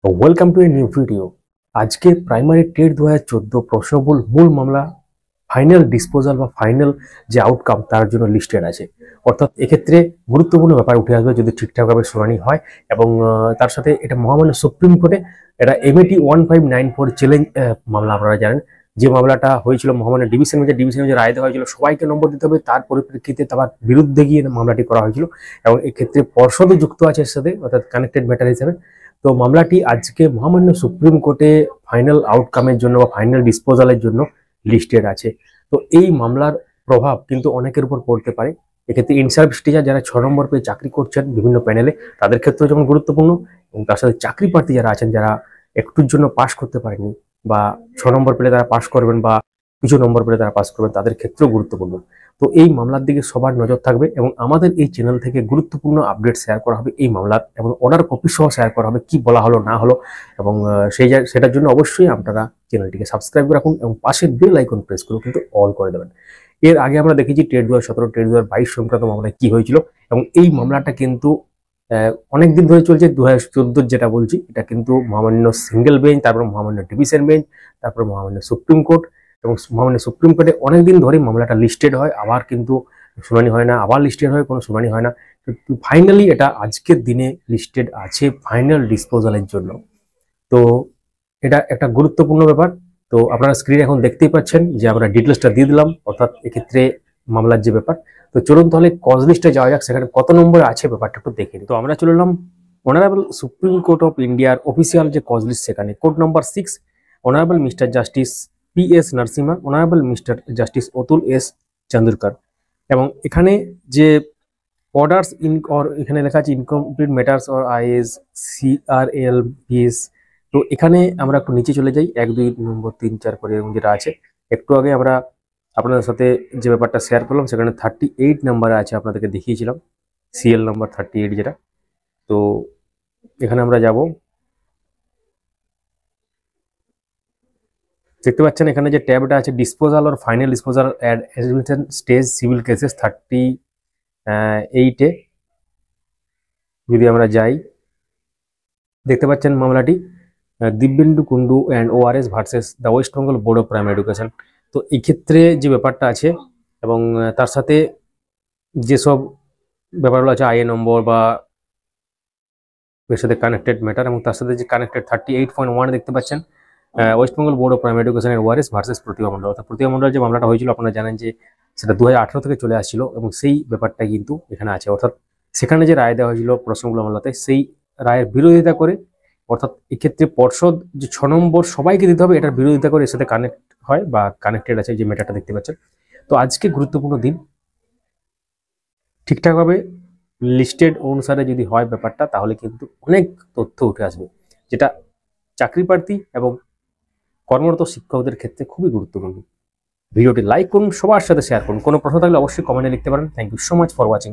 Welcome to a new video. আজকে primary TET 2014 প্রশ্নবুল মূল মামলা ফাইনাল ডিসপোজাল বা ফাইনাল যে আউটকাম তার জন্য লিস্টেড আছে। অর্থাৎ এক্ষেত্রে গুরুত্বপূর্ণ ব্যাপার উঠে আসবে যদি ঠিকঠাকভাবে শুনানি হয় এবং তার সাথে এটা মহামান্য সুপ্রিম কোর্টে এটা এমএটি 1594 চ্যালেঞ্জ মামলা। আপনারা জানেন যে মামলাটা হয়েছিল মহামান্য ডিভিশন বেঞ্চে রায় দেওয়া হয়েছিল সবাইকে নম্বর দিতে হবে, তার পরিপ্রেক্ষিতে তার বিরুদ্ধে গিয়ে মামলাটি করা হয়েছিল এবং এক্ষেত্রে পর্ষদও যুক্ত আছে এর সাথে, অর্থাৎ কানেক্টেড ম্যাটার হিসেবে। তো মামলাটি আজকে মহামান্য সুপ্রিম কোর্টে ফাইনাল আউটকামের জন্য বা ফাইনাল ডিসপোজালের জন্য লিস্টেড আছে। তো এই মামলার প্রভাব কিন্তু অনেকের উপর পড়তে পারে। এক্ষেত্রে ইনসার্ভিস টিচার যারা 6 নম্বর পেয়ে চাকরি করছেন বিভিন্ন প্যানেলে তাদের ক্ষেত্রেও যেমন গুরুত্বপূর্ণ, এবং তার সাথে চাকরি প্রার্থী যারা আছেন যারা একটুর জন্য পাশ করতে পারেনি বা 6 নম্বর পেলে তারা পাশ করবেন বা কিছু নম্বর পেলে তারা পাশ করবেন তাদের ক্ষেত্রেও গুরুত্বপূর্ণ। তো এই মামলার দিকে সবার নজর থাকবে এবং আমাদের এই চ্যানেল থেকে গুরুত্বপূর্ণ আপডেট শেয়ার করা হবে এই মামলার, এবং অর্ডার কপি সহ শেয়ার করা হবে কি বলা হলো না হলো। এবং সেটার জন্য অবশ্যই আপনারা চ্যানেলটিকে সাবস্ক্রাইব রাখুন এবং পাশের বেল আইকন প্রেস করে কিন্তু অল করে দেবেন। এর আগে আমরা দেখেছি টেট 2017 টেট 2022 সংক্রান্ত মামলায় কি হয়েছিল, এবং এই মামলাটা কিন্তু অনেকদিন ধরে চলছে। 2014 যেটা বলছি এটা কিন্তু মহামান্য সিঙ্গেল বেঞ্চ, তারপর মহামান্য ডিভিশন বেঞ্চ, তারপর মহামান্য সুপ্রিম কোর্ট, এবং মহামান্য সুপ্রিম কোর্টে অনেকদিন ধরে মামলাটা লিস্টেড হয়, আবার কিন্তু শুনানি হয় না, আবার লিস্টেড হয়, কোনো শুনানি হয় না। ফাইনালি এটা আজকের দিনে লিস্টেড আছে ফাইনাল ডিসপোজালের জন্য। তো এটা একটা গুরুত্বপূর্ণ ব্যাপার। তো আপনারা স্ক্রিনে এখন দেখতেই পাচ্ছেন যে আমরা ডিটেলসটা দিয়ে দিলাম, অর্থাৎ এক্ষেত্রে মামলার যে ব্যাপার। তো চলুন তাহলে কজ লিস্টে যাওয়া যাক, সেখানে কত নম্বরে আছে ব্যাপারটা একটু দেখে নিই। তো আমরা চলে এলাম অনারেবল সুপ্রিম কোর্ট অফ ইন্ডিয়ার অফিসিয়াল যে কজ লিস্ট, সেখানে code number 6 honourable mister justice PS Narasimha, honourable mister justice Atul S চান্দুরকর। এবং এখানে যে অর্ডার্স এখানে লেখা আছে incomplete matters or IAS CRL PS। তো এখানে আমরা একটু নিচে চলে যাই 1 2 নম্বর 3 4 করে, এবং যেটা আছে একটু আগে আমরা আপনাদের সাথে যে ব্যাপারটা শেয়ার করলাম সেখানে 38 নাম্বারে আছে, আপনাদেরকে দেখিয়েছিলাম CL নাম্বার 38 যেটা। তো এখানে আমরা যাব, দেখতে পাচ্ছেন এখানে যে ট্যাবটা আছে disposal or final disposal at admission stage civil cases 38-এ যদি আমরা যাই দেখতে পাচ্ছেন মামলাটি Dibyendu Kundu and ORS versus the West Bengal board of primary education. তো এই ক্ষেত্রে যে ব্যাপারটা আছে এবং তার সাথে যেসব ব্যাপারগুলো আছে IA নম্বর বা এর সাথে কানেক্টেড ম্যাটার, এবং তার সাথে যে কানেক্টেড 38.1 দেখতে পাচ্ছেন West Bengal board of primary এডুকেশনের ORS ভার্সেস প্রতিভা মণ্ডল। অর্থাৎ প্রতিভা মণ্ডল যে মামলাটা হয়েছিল আপনারা জানেন যে সেটা 2018 থেকে চলে আসছিল, এবং সেই ব্যাপারটা কিন্তু এখানে আছে। অর্থাৎ সেখানে যে রায় দেওয়া হয়েছিল প্রশ্নগুলো মামলাতে সেই রায়ের বিরোধিতা করে, অর্থাৎ এক্ষেত্রে পর্ষদ যে 6 নম্বর সবাইকে দিতে হবে এটার বিরোধিতা করে এর সাথে কানেক্ট হয় বা কানেক্টেড আছে যে ম্যাটারটা দেখতে পাচ্ছেন। তো আজকে গুরুত্বপূর্ণ দিন, ঠিকঠাকভাবে লিস্টেড অনুসারে যদি হয় ব্যাপারটা তাহলে কিন্তু অনেক তথ্য উঠে আসবে, যেটা চাকরি প্রার্থী এবং কর্মরত শিক্ষকদের ক্ষেত্রে খুবই গুরুত্বপূর্ণ। ভিডিওটি লাইক করুন, সবার সাথে শেয়ার করুন, কোনো প্রশ্ন থাকলে অবশ্যই কমেন্টে লিখতে পারেন। Thank you so much for watching.